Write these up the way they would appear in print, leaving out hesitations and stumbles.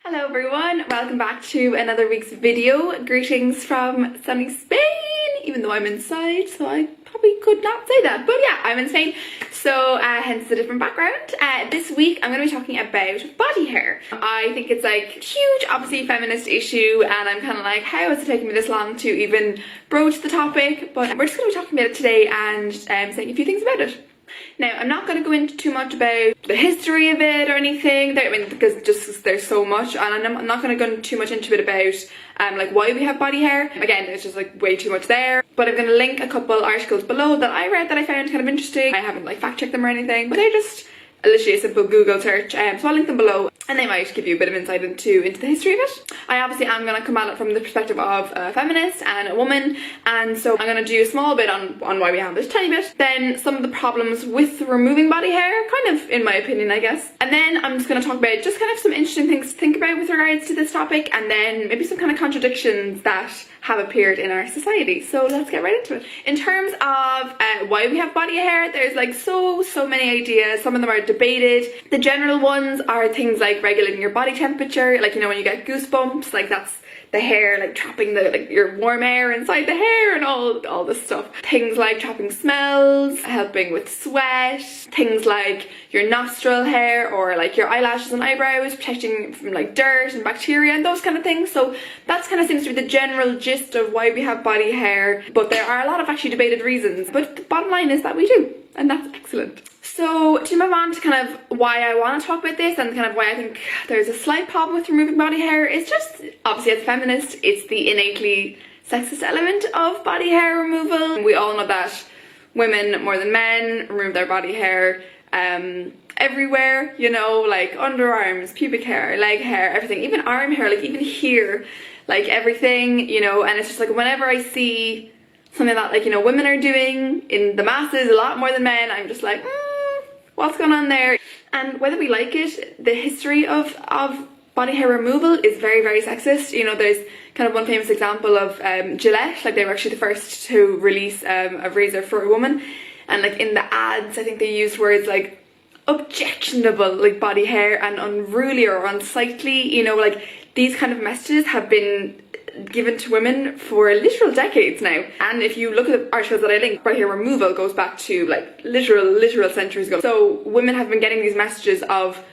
Hello everyone, welcome back to another week's video. Greetings from sunny Spain, even though I'm inside, so I probably could not say that. But yeah, I'm in Spain, so hence the different background. This week I'm going to be talking about body hair. I think it's like huge, obviously feminist issue, and I'm kind of like, how has it taken me this long to even broach the topic? But we're just going to be talking about it today and saying a few things about it. Now, I'm not going to go into too much about the history of it or anything, because there's so much, and I'm not going to go too much into it about like why we have body hair. Again, there's just like way too much there, but I'm going to link a couple articles below that I read that I found kind of interesting. I haven't like fact checked them or anything, but they're just literally a simple Google search, so I'll link them below, and they might give you a bit of insight into the history of it. I obviously am going to come at it from the perspective of a feminist and a woman, and so I'm going to do a small bit on why we have this, tiny bit, then some of the problems with removing body hair, kind of in my opinion I guess, and then I'm just going to talk about just kind of some interesting things to think about with regards to this topic, and then maybe some kind of contradictions that have appeared in our society. So let's get right into it. In terms of why we have body hair, there's like so many ideas. Some of them are debated. The general ones are things like regulating your body temperature, like, you know, when you get goosebumps, like that's the hair like trapping your warm air inside the hair and all this stuff. Things like trapping smells, helping with sweat, things like your nostril hair or like your eyelashes and eyebrows, protecting from like dirt and bacteria and those kind of things. So that's kind of seems to be the general gist of why we have body hair, but there are a lot of actually debated reasons, but the bottom line is that we do, and that's excellent. So to move on to kind of why I want to talk about this and kind of why I think there's a slight problem with removing body hair, is just obviously as a feminist, it's the innately sexist element of body hair removal. We all know that women more than men remove their body hair everywhere, you know, like underarms, pubic hair, leg hair, everything, even arm hair, like even here, like everything, you know. And it's just like whenever I see something that, like, you know, women are doing in the masses a lot more than men, I'm just like, what's going on there? And whether we like it, the history of body hair removal is very sexist. You know, there's kind of one famous example of Gillette, like they were actually the first to release a razor for a woman, and like in the ads I think they used words like objectionable like body hair and unruly or unsightly. You know, like these kind of messages have been given to women for literal decades now. And if you look at the articles that I linked, body hair removal goes back to like literal centuries ago. So women have been getting these messages of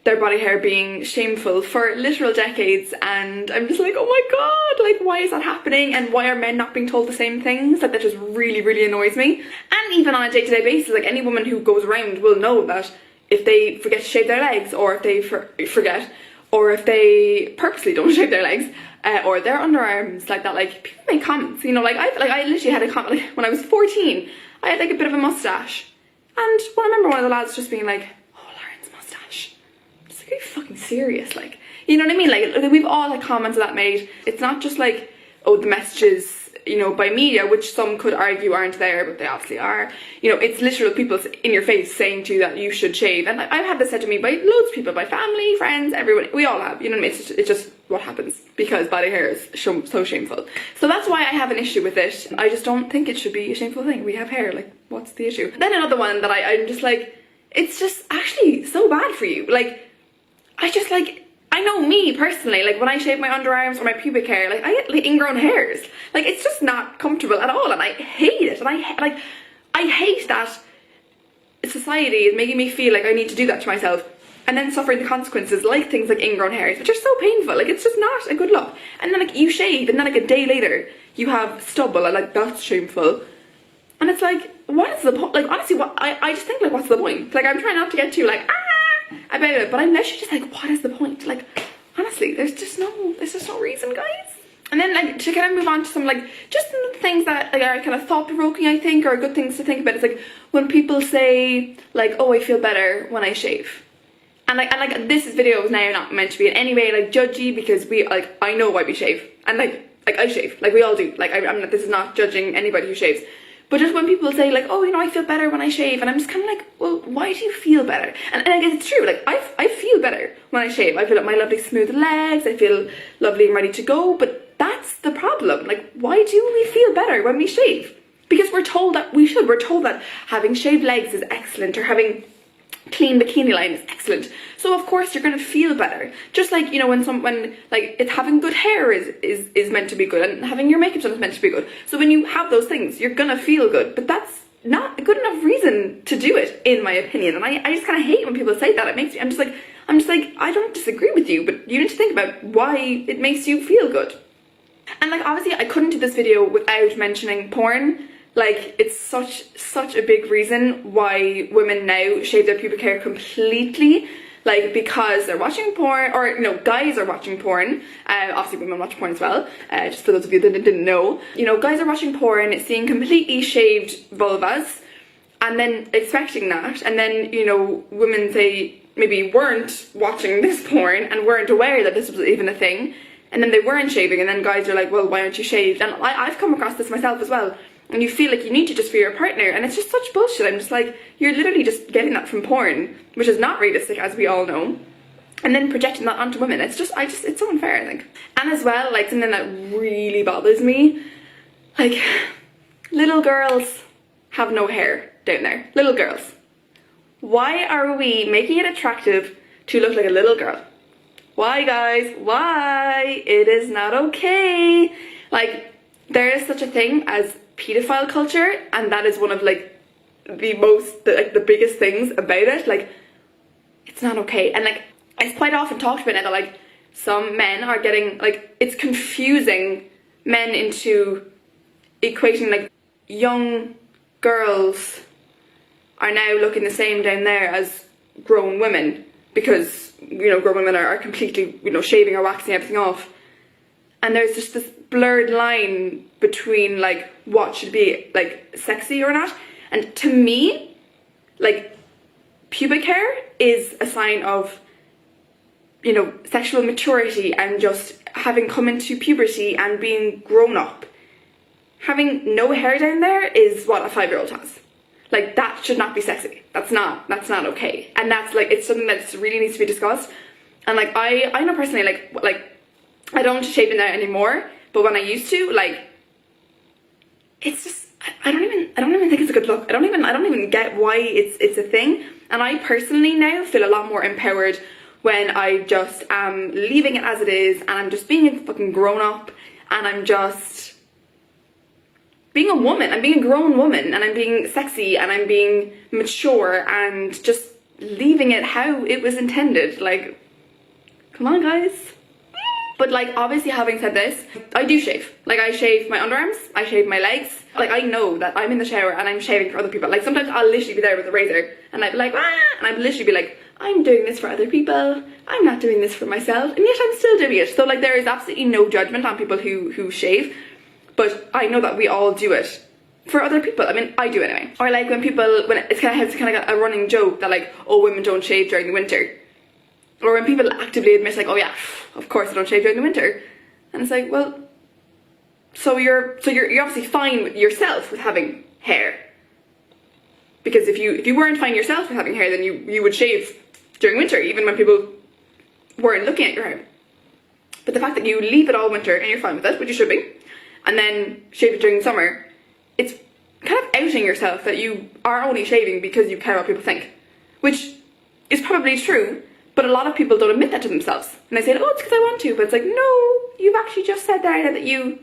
their body hair being shameful for literal decades, and I'm just like, oh my god, like why is that happening, and why are men not being told the same things? Like that just really annoys me. And even on a day-to-day basis, like any woman who goes around will know that if they forget to shave their legs, or if they forget, or if they purposely don't shave their legs, or their underarms, like that, like people make comments, you know, like I literally had a comment, like when I was 14, I had like a bit of a mustache, and I remember one of the lads just being like, oh, Lauren's mustache, just like, are you fucking serious? Like, you know what I mean? Like we've all had comments of that made. It's not just like, oh, the messages, you know, by media, which some could argue aren't there, but they obviously are. You know, it's literal people in your face saying to you that you should shave. And I've had this said to me by loads of people, by family, friends, everyone. We all have, you know what I mean? It's just what happens because body hair is so shameful. So that's why I have an issue with it. I just don't think it should be a shameful thing. We have hair, like, what's the issue? Then another one that I'm just like, it's just actually so bad for you. Like, I know me personally, like when I shave my underarms or my pubic hair, like I get like ingrown hairs. Like it's just not comfortable at all, and I hate it. And I hate that society is making me feel like I need to do that to myself, and then suffering the consequences, like things like ingrown hairs, which are so painful. Like it's just not a good look. And then like you shave, and then like a day later you have stubble, and like that's shameful. And it's like, what is the point? Like honestly, what I just think like, what's the point? Like I'm trying not to get too like about it, but I'm literally just like, what is the point? Like honestly, there's just no reason, guys. And then like to kind of move on to some like just things that like are kind of thought-provoking, I think, or good things to think about. It's like when people say like, oh, I feel better when I shave. And like this video is now not meant to be in any way like judgy, because we like, I know why we shave, and like I shave, like we all do. Like I'm not, this is not judging anybody who shaves. But just when people say like, oh, you know, I feel better when I shave, and I'm just kind of like, well, why do you feel better? And I guess it's true, like I feel better when I shave. I feel like my lovely smooth legs, I feel lovely and ready to go, but that's the problem. Like, why do we feel better when we shave? Because we're told that we should. We're told that having shaved legs is excellent, or having clean bikini line is excellent. So of course you're going to feel better. Just like, you know, when like it's having good hair is meant to be good, and having your makeup done is meant to be good. So when you have those things, you're going to feel good. But that's not a good enough reason to do it, in my opinion. And I just kind of hate when people say that. It makes me, I'm just like, I don't disagree with you, but you need to think about why it makes you feel good. And like, obviously I couldn't do this video without mentioning porn. Like, it's such a big reason why women now shave their pubic hair completely, like, because they're watching porn, or, you know, guys are watching porn. Obviously women watch porn as well, just for those of you that didn't know. You know, guys are watching porn, seeing completely shaved vulvas, and then expecting that, and then, you know, women say maybe weren't watching this porn and weren't aware that this was even a thing, and then they weren't shaving, and then guys are like, well, why aren't you shaved? And I've come across this myself as well. And you feel like you need to just for your partner, and it's just such bullshit. I'm just like, you're literally just getting that from porn, which is not realistic, as we all know, and then projecting that onto women. It's so unfair, I think. And as well, like, something that really bothers me, like, little girls have no hair down there. Little girls. Why are we making it attractive to look like a little girl? Why, guys? Why? It is not okay. Like, there is such a thing as pedophile culture, and that is one of like the biggest things about it. Like, it's not okay. And like, it's quite often talked about now that like some men are getting, like, it's confusing men into equating like young girls are now looking the same down there as grown women, because, you know, grown women are completely, you know, shaving or waxing everything off. And there's just this blurred line between like what should be like sexy or not. And to me, like, pubic hair is a sign of, you know, sexual maturity and just having come into puberty and being grown up. Having no hair down there is what a 5-year-old has. Like, that should not be sexy. That's not okay. And that's like, it's something that really needs to be discussed. And like, I know personally, like I don't shave in there anymore, but when I used to, like, it's just, I don't even think it's a good look. I don't even get why it's a thing. And I personally now feel a lot more empowered when I just am leaving it as it is, and I'm just being a fucking grown up, and I'm just being a woman. I'm being a grown woman, and I'm being sexy, and I'm being mature, and just leaving it how it was intended. Like, come on, guys. But like, obviously, having said this, I do shave. Like, I shave my underarms, I shave my legs. Like, I know that I'm in the shower and I'm shaving for other people. Like, sometimes I'll literally be there with a razor and I'd be like, ah, and I'd literally be like, I'm doing this for other people, I'm not doing this for myself, and yet I'm still doing it. So like, there is absolutely no judgment on people who shave, but I know that we all do it for other people. I mean, I do anyway. Or like when it's kind of like a running joke that like, oh, women don't shave during the winter. Or when people actively admit, like, oh yeah, of course I don't shave during the winter. And it's like, well, so you're obviously fine with yourself with having hair. Because if you weren't fine yourself with having hair, then you would shave during winter, even when people weren't looking at your hair. But the fact that you leave it all winter and you're fine with it, which you should be, and then shave it during the summer, it's kind of outing yourself that you are only shaving because you care what people think. Which is probably true, but a lot of people don't admit that to themselves. And they say, oh, it's because I want to. But it's like, no, you've actually just said there that you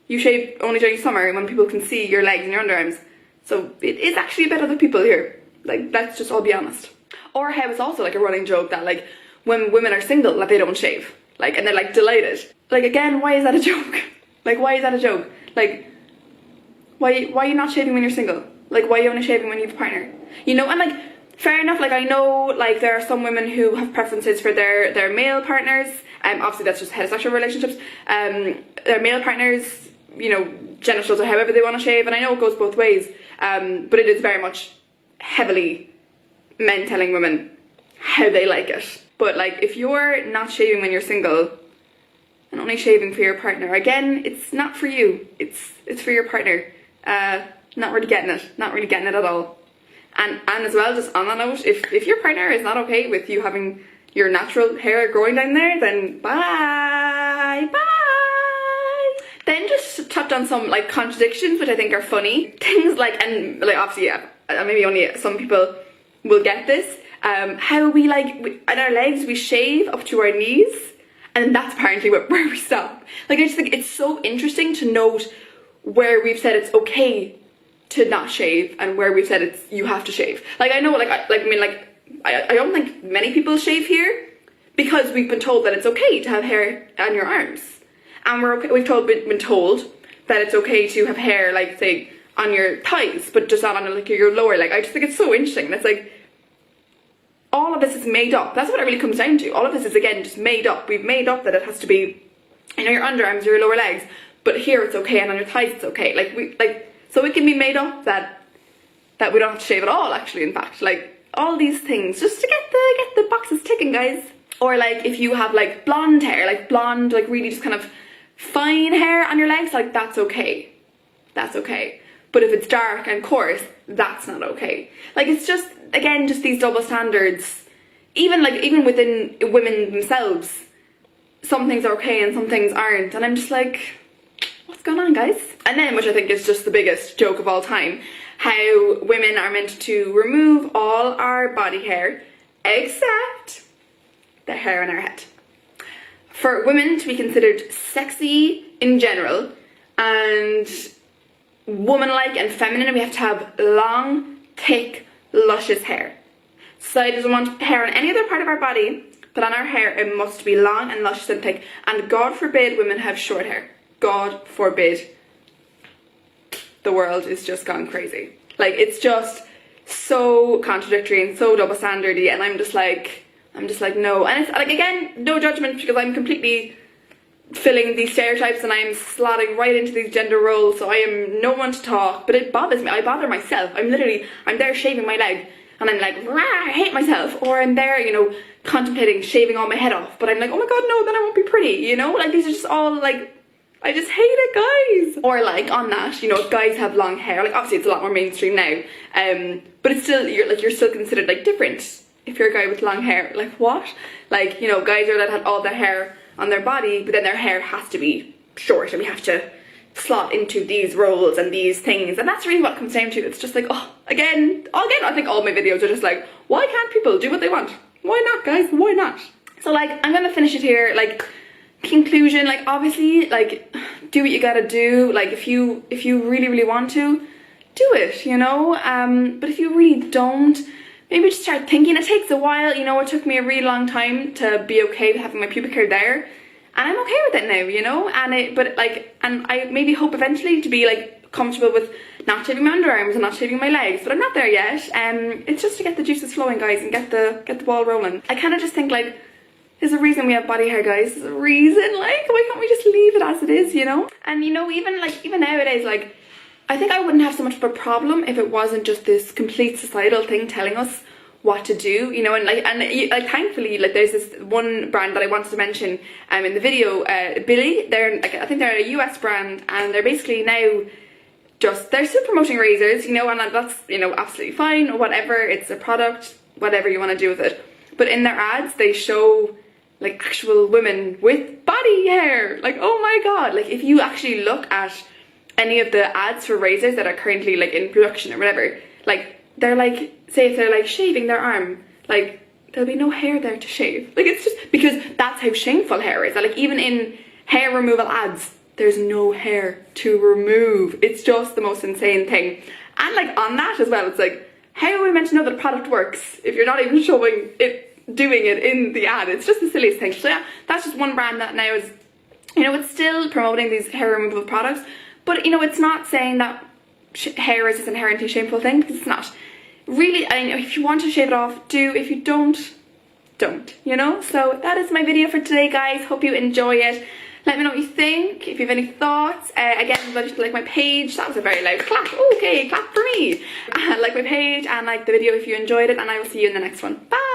shave only during summer when people can see your legs and your underarms. So it is actually about other people here. Like, let's just all be honest. Or how it's also like a running joke that like, when women are single, that they don't shave. Like, and they're like delighted. Like, again, why is that a joke? Like, why is that a joke? Like, why are you not shaving when you're single? Like, why are you only shaving when you have a partner? You know, and like, fair enough, like, I know, like, there are some women who have preferences for their male partners. Obviously that's just heterosexual relationships. Their male partners, you know, genitals or however they want to shave, and I know it goes both ways. But it is very much heavily men telling women how they like it. But like, if you're not shaving when you're single and only shaving for your partner, again, it's not for you. It's for your partner. Not really getting it at all. And as well, just on that note, if your partner is not okay with you having your natural hair growing down there, then bye. Then just touch on some like contradictions, which I think are funny. Things like, and like obviously, yeah, maybe only some people will get this. how we on our legs we shave up to our knees, and that's apparently where we stop. Like, I just think it's so interesting to note where we've said it's okay to not shave and where we've said it's you have to shave. Like, I know, I don't think many people shave here because we've been told that it's okay to have hair on your arms, and we've been told that it's okay to have hair, like, say, on your thighs, but just not on like your lower leg. I just think it's so interesting. That's like, all of this is made up. That's what it really comes down to. All of this is, again, just made up. We've made up that it has to be, you know, your underarms, your lower legs, but here it's okay, and on your thighs it's okay. So it can be made up that we don't have to shave at all, actually, in fact. Like, all these things, just to get the boxes ticking, guys. Or, like, if you have, like, blonde hair, like, really just kind of fine hair on your legs, like, that's okay. That's okay. But if it's dark and coarse, that's not okay. Like, it's just, again, just these double standards. Even within women themselves, some things are okay and some things aren't. And I'm just like, what's going on, guys? And then, which I think is just the biggest joke of all time, how women are meant to remove all our body hair except the hair on our head. For women to be considered sexy in general and woman-like and feminine, we have to have long, thick, luscious hair. Society doesn't want hair on any other part of our body, but on our hair it must be long and luscious and thick. And God forbid women have short hair. God forbid. The world is just gone crazy. Like, it's just so contradictory and so double standardy, and I'm just like no. And it's like, again, no judgment, because I'm completely filling these stereotypes and I'm slotting right into these gender roles, so I am no one to talk, but it bothers me. I bother myself. I'm there shaving my leg and I'm like, rah, I hate myself. Or I'm there, you know, contemplating shaving all my head off, but I'm like, oh my god, no, then I won't be pretty, you know? Like, these are just all, like, I just hate it, guys. Or, like, on that, you know, if guys have long hair, like, obviously it's a lot more mainstream now, but it's still, you're still considered, like, different if you're a guy with long hair. Like, what? Like, you know, guys are allowed to have all their hair on their body, but then their hair has to be short, and we have to slot into these roles and these things, and that's really what it comes down to. It's just like, oh, again, I think all my videos are just like, why can't people do what they want? Why not, guys? Why not? So, like, I'm gonna finish it here. Like, conclusion, like, obviously, like, do what you gotta do. Like, if you really want to, do it, you know? But if you really don't, maybe just start thinking. It takes a while, you know. It took me a really long time to be okay with having my pubic hair there, and I'm okay with it now, you know. And I maybe hope eventually to be, like, comfortable with not shaving my underarms and not shaving my legs, but I'm not there yet. It's just to get the juices flowing, guys, and get the ball rolling. I kind of just think, like, there's a reason we have body hair, guys. There's a reason. Like, why can't we just leave it as it is, you know? And, you know, even nowadays, like, I think I wouldn't have so much of a problem if it wasn't just this complete societal thing telling us what to do, you know. And thankfully, like, there's this one brand that I wanted to mention in the video, Billy. They're, like, I think they're a US brand, and they're basically now they're still promoting razors, you know, and that's, you know, absolutely fine, whatever. It's a product, whatever you want to do with it. But in their ads, they show, like, actual women with body hair. Like, oh my god. Like, if you actually look at any of the ads for razors that are currently, like, in production or whatever, like, they're like, say if they're, like, shaving their arm, like, there'll be no hair there to shave. Like, it's just because that's how shameful hair is. Like, even in hair removal ads, there's no hair to remove. It's just the most insane thing. And, like, on that as well, it's like, how are we meant to know that a product works if you're not even showing it, doing it in the ad? It's just the silliest thing. So yeah, that's just one brand that now is, you know, it's still promoting these hair removal products, but, you know, it's not saying that hair is this inherently shameful thing, because it's not. Really, I know, if you want to shave it off, do. If you don't, you know? So that is my video for today, guys. Hope you enjoy it. Let me know what you think, if you have any thoughts. Again, just like my page. That was a very loud clap. Okay, clap for me. Like my page and like the video if you enjoyed it, and I will see you in the next one. Bye!